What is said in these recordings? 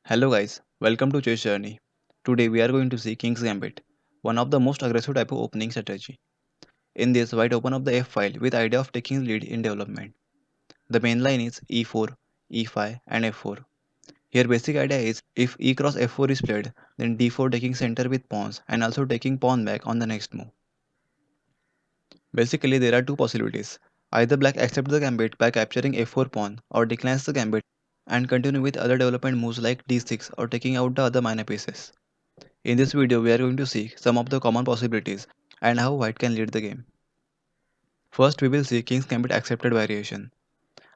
Hello guys, welcome to Chess Journey. Today we are going to see King's Gambit, one of the most aggressive type of opening strategy. In this, white open up the f file with idea of taking lead in development. The main line is e4, e5 and f4. Here basic idea is if e cross f4 is played, then d4 taking center with pawns and also taking pawn back on the next move. Basically there are two possibilities. Either black accepts the gambit by capturing f4 pawn or declines the gambit and continue with other development moves like d6 or taking out the other minor pieces. In this video, we are going to see some of the common possibilities and how white can lead the game. First, we will see King's Gambit accepted variation.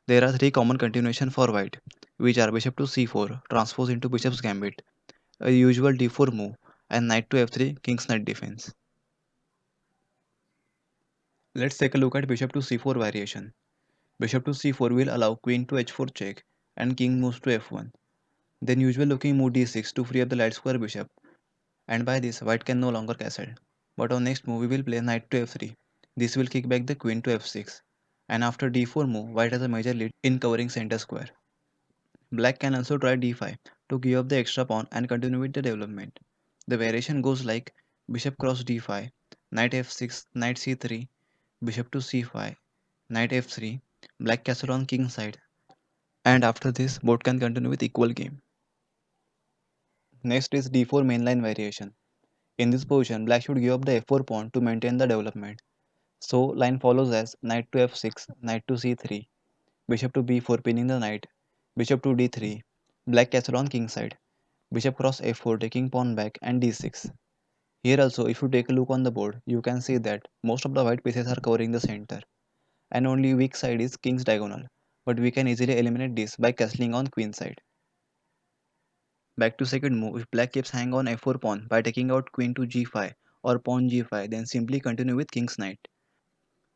There are three common continuations for white, which are bishop to c4, transpose into bishop's gambit, a usual d4 move, and knight to f3, king's knight defense. Let's take a look at bishop to c4 variation. Bishop to c4 will allow queen to h4 check and king moves to f1. Then usual looking move d6 to free up the light square bishop, and by this white can no longer castle. But on next move we will play knight to f3. This will kick back the queen to f6. And after d4 move, white has a major lead in covering center square. Black can also try d5 to give up the extra pawn and continue with the development. The variation goes like bishop cross d5, knight f6, knight c3, bishop to c5, knight f3, black castle on king side. And after this, both can continue with equal game. Next is d4 mainline variation. In this position, black should give up the f4 pawn to maintain the development. So line follows as knight to f6, knight to c3, bishop to b4 pinning the knight, bishop to d3, black castle on king side, bishop cross f4 taking pawn back and d6. Here also if you take a look on the board, you can see that most of the white pieces are covering the center and only weak side is king's diagonal, but we can easily eliminate this by castling on queen side. Back to second move, if black keeps hang on f4 pawn by taking out queen to g5 or pawn g5, then simply continue with king's knight.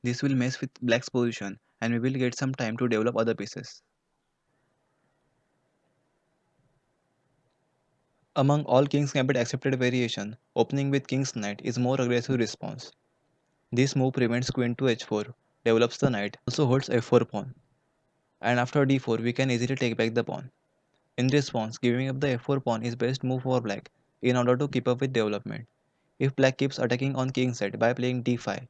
This will mess with black's position and we will get some time to develop other pieces. Among all King's Gambit accepted variation, opening with King's Knight is more aggressive response. This move prevents Queen to h4, develops the knight, also holds f4 pawn, and after d4 we can easily take back the pawn. In response, giving up the f4 pawn is best move for black in order to keep up with development. If black keeps attacking on king's side by playing d5,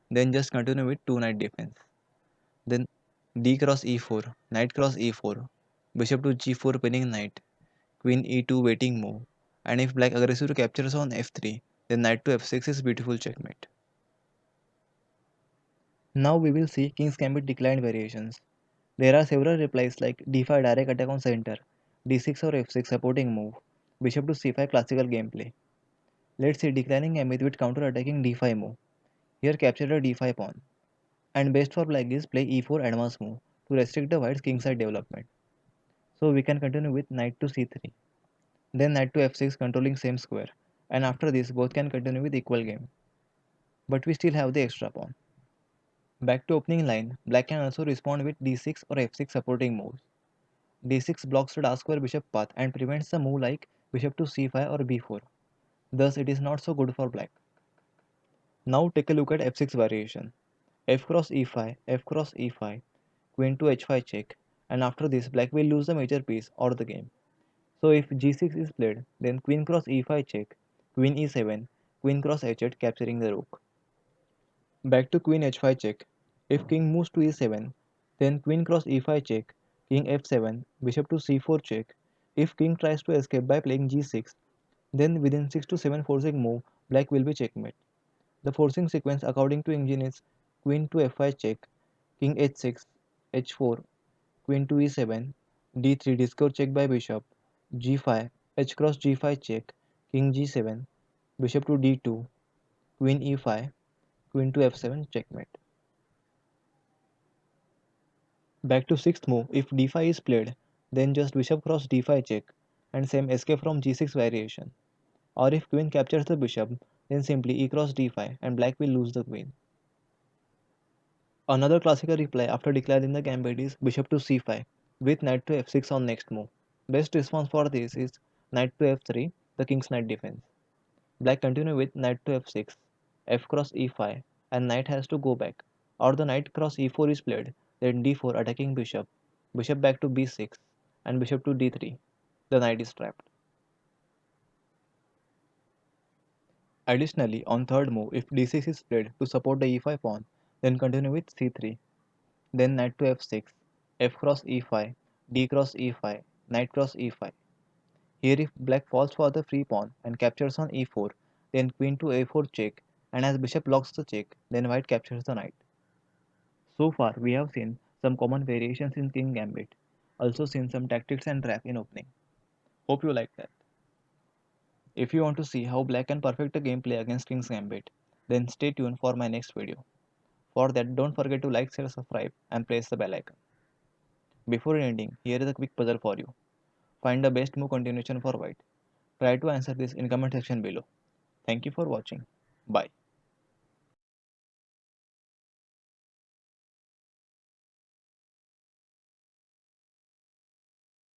then just continue with 2 knight defense. Then d cross e4, knight cross e4, bishop to g4 pinning knight, queen e2 waiting move, and if black aggressively captures on f3, then knight to f6 is beautiful checkmate. Now we will see King's Gambit declined variations. There are several replies like d5 direct attack on center, d6 or f6 supporting move, bishop to c5 classical gameplay. Let's see declining gambit with counter attacking d5 move. Here capture a d5 pawn. And best for black is play e4 advance move to restrict the white's kingside development. So we can continue with knight to c3. Then knight to f6 controlling same square. And after this both can continue with equal game. But we still have the extra pawn. Back to opening line, black can also respond with d6 or f6 supporting moves. d6 blocks the dark square bishop path and prevents the move like bishop to c5 or b4. Thus it is not so good for black. Now take a look at f6 variation. F cross e5, f cross e5, queen to h5 check, and after this black will lose the major piece or the game. So if g6 is played, then queen cross e5 check, queen e7, queen cross h8 capturing the rook. Back to queen h5 check. If king moves to e7, then queen cross e5 check, king f7, bishop to c4 check. If king tries to escape by playing g6, then within 6 to 7 forcing move, black will be checkmate. The forcing sequence according to engine is queen to f5 check, king h6, h4, queen to e7, d3 discover check by bishop, g5, h cross g5 check, king g7, bishop to d2, queen e5, queen to f7 checkmate. Back to sixth move, if d5 is played, then just bishop cross d5 check and same escape from g6 variation. Or if queen captures the bishop, then simply e cross d5 and black will lose the queen. Another classical reply after declaring the gambit is bishop to c5 with knight to f6 on next move. Best response for this is knight to f3, the king's knight defense. Black continue with knight to f6, f cross e5 and knight has to go back or the knight cross e4 is played, then d4 attacking bishop, bishop back to b6, and bishop to d3. The knight is trapped. Additionally, on third move, if d6 is played to support the e5 pawn, then continue with c3, then knight to f6, f cross e5, d cross e5, knight cross e5. Here if black falls for the free pawn and captures on e4, then queen to a4 check, and as bishop blocks the check, then white captures the knight. So far, we have seen some common variations in King Gambit, also seen some tactics and trap in opening. Hope you like that. If you want to see how black can perfect a gameplay against King's Gambit, then stay tuned for my next video. For that, don't forget to like, share, subscribe, and press the bell icon. Before ending, here is a quick puzzle for you. Find the best move continuation for white. Try to answer this in comment section below. Thank you for watching. Bye.